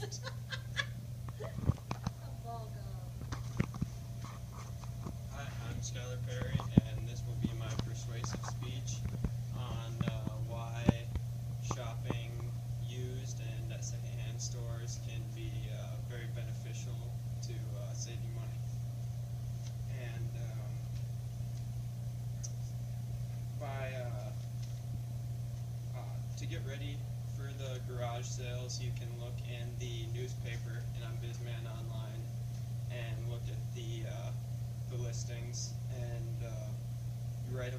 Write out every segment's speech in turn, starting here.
Hi, I'm Skylar Perry, and this will be my persuasive speech on why shopping used and at secondhand stores can be very beneficial to save you money. And to get ready for the garage sales, you can look in the newspaper and on Bizman online and look at the listings, and you write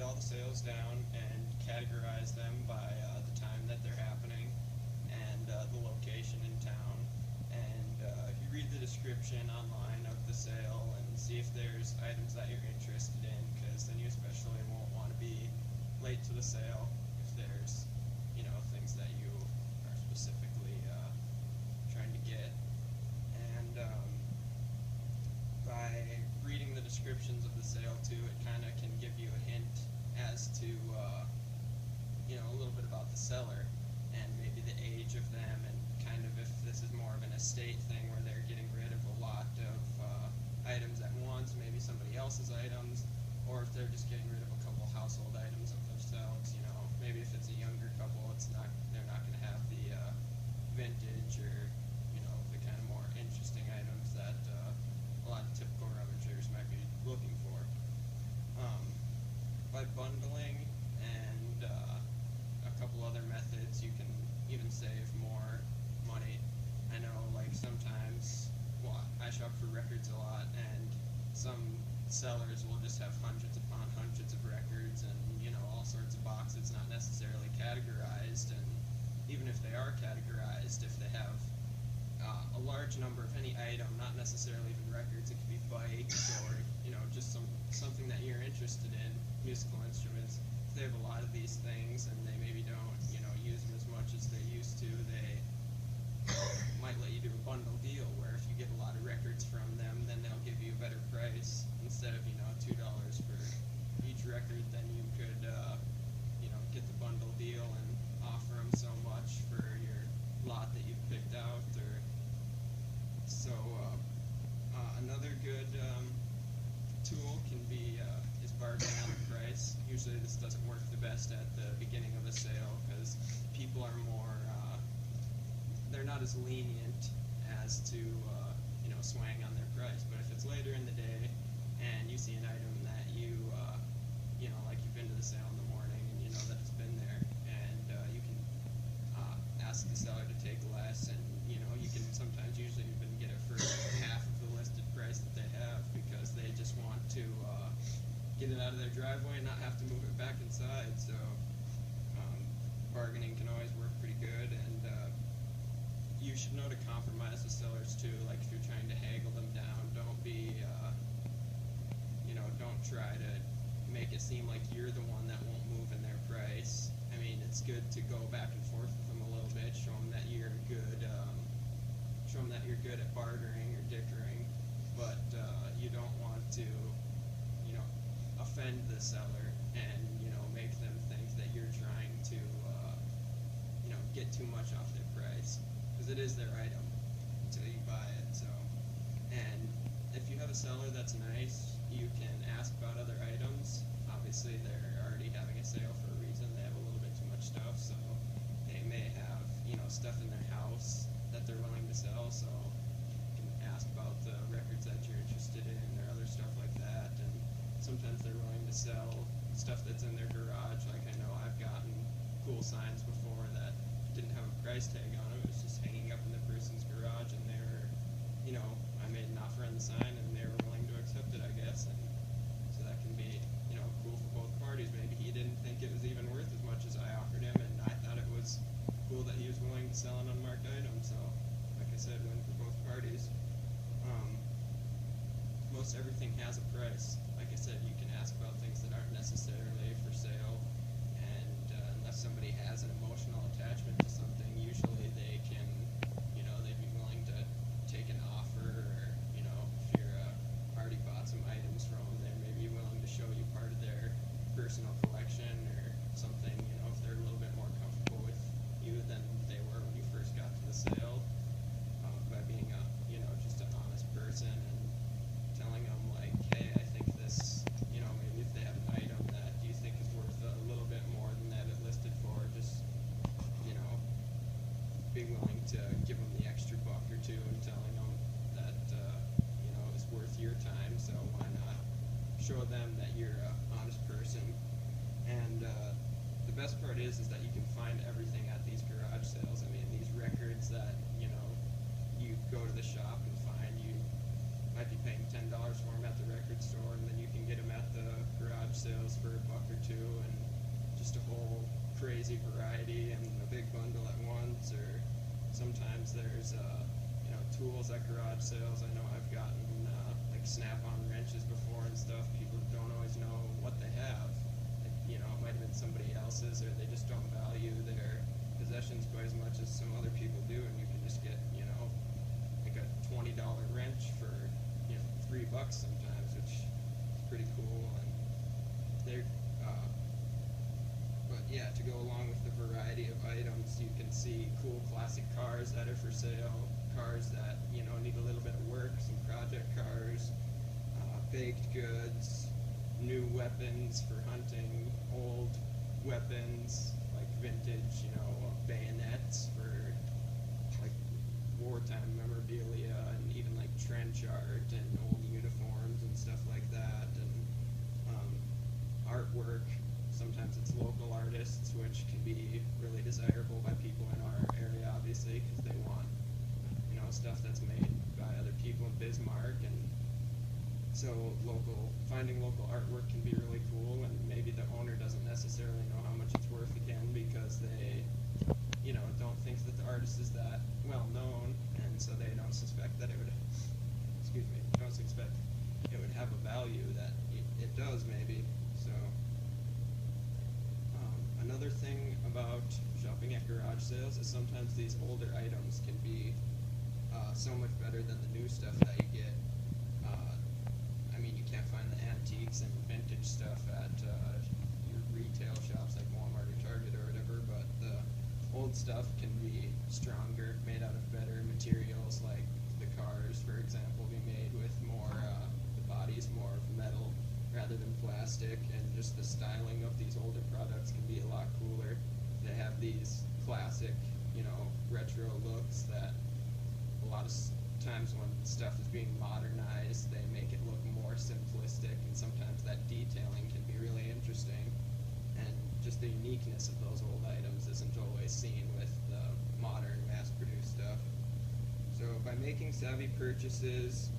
all the sales down and categorize them by the time that they're happening and the location in town. And you read the description online of the sale and see if there's items that you're interested in, because then you especially won't want to be late to the sale if there's things that you are specifically trying to get. And by reading the descriptions of the sale too, it kind of can give you a hint as to a little bit about the seller and maybe the age of them, and kind of if this is more of an estate thing where they're getting rid of a lot of items at once, maybe somebody else's items, or if they're just getting rid of a couple household items of themselves. Maybe if it's a younger couple, they're not going to have the vintage or the kind of more interesting items that a lot of typical rummagers might be looking for. By bundling and a couple other methods, you can even save more money. I know, like, sometimes, well, I shop for records a lot, and some sellers will just have hundreds upon hundreds of records and all sorts of boxes, not necessarily categorized. And even if they are categorized, if they have a large number of any item, not necessarily even records, it could be bikes or just something that you're interested in, musical instruments. If they have a lot of these things and they maybe don't use them as much as they used to, they might let you do a bundle deal where if you get a lot of records from them, then they'll give you a better price. Instead of $2 for each record, then you could get the bundle deal and offer them so much for your lot that you've picked out. Another good tool can be is bargaining on the price. Usually this doesn't work the best at the beginning of a sale because people are more they're not as lenient as to swaying on their price. But if it's later in the day and you see an item that like you've been to the sale in the morning and you know that it's been there, and you can ask the seller to take less, and you can sometimes usually even get it for half of the listed price that they have, because they just want to get it out of their driveway and not have to move it back inside. So bargaining can always work pretty good, and you should know to compromise with sellers too. Like if you're trying to haggle them down, don't don't try to make it seem like you're the one that won't move in their price. I mean, it's good to go back and forth with them a little bit, show them that you're good at bartering or dickering, but you don't want to offend the seller and make them think that you're trying to get too much off their price, because it is their item until you buy it. So, and if you have a seller that's nice, you can ask about other items. Obviously, they're already having a sale for a reason. They have a little bit too much stuff, so they may have stuff in their house that they're willing to sell. So you can ask about the records that you're interested in or other stuff like that. And sometimes they're willing to sell stuff that's in their garage. Like I know I've gotten cool signs before that didn't have a price tag on them. It was just hanging up in the person's garage, and they were, I made an offer on the sign, and they were willing to accept it, I guess. And so that can be, cool for both parties. Maybe he didn't think it was even worth as much as I offered him, and I thought it was cool that he was willing to sell an unmarked item. So, like I said, win for both parties. Most everything has a price. Like I said, you can ask about things that aren't necessarily for sale, and unless somebody has an emotional attachment to something, usually they can, they'd be willing to take an offer, or, if you're already bought some items from them, they may be willing to show you part of their personal collection or something to give them the extra buck or two and telling them that it's worth your time. So why not show them that you're an honest person? And the best part is that you can find everything at these garage sales. I mean, these records that you go to the shop and find, you might be paying $10 for them at the record store, and then you can get them at the garage sales for $1 or $2, and just a whole crazy variety and a big bundle at once. Or sometimes there's tools at garage sales. I know I've gotten like snap-on wrenches before and stuff. People don't always know what they have. It might have been somebody else's, or they just don't value their possessions quite as much as some other people do, and you can just get like a $20 wrench for $3 sometimes, which is pretty cool. And they're but yeah, to go along with the variety of items, you can see cool classic cars that are for sale, cars that need a little bit of work, some project cars, baked goods, new weapons for hunting, old weapons like vintage, bayonets for like wartime memorabilia, and even like trench art and old uniforms and stuff like that, and artwork. Sometimes it's local artists, which can be really desirable by people in our area, obviously, because they want stuff that's made by other people in Bismarck. And so finding local artwork can be really cool, and maybe the owner doesn't necessarily know how much it's worth again, because they don't think that the artist is that well known, and so they don't suspect that it would have a value that it does, maybe. So another thing about shopping at garage sales is sometimes these older items can be so much better than the new stuff that you get. I mean, you can't find the antiques and vintage stuff at your retail shops like Walmart or Target or whatever, but the old stuff can be stronger, made out of better materials, like the cars, for example, be made with more, the body's more of metal rather than plastic, and just the styling of these older products can be a lot cooler. They have these classic, retro looks that a lot of times when stuff is being modernized, they make it look more simplistic, and sometimes that detailing can be really interesting. And just the uniqueness of those old items isn't always seen with the modern, mass-produced stuff. So by making savvy purchases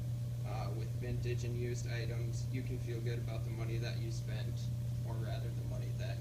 with vintage and used items, you can feel good about the money that you spent, or rather the money that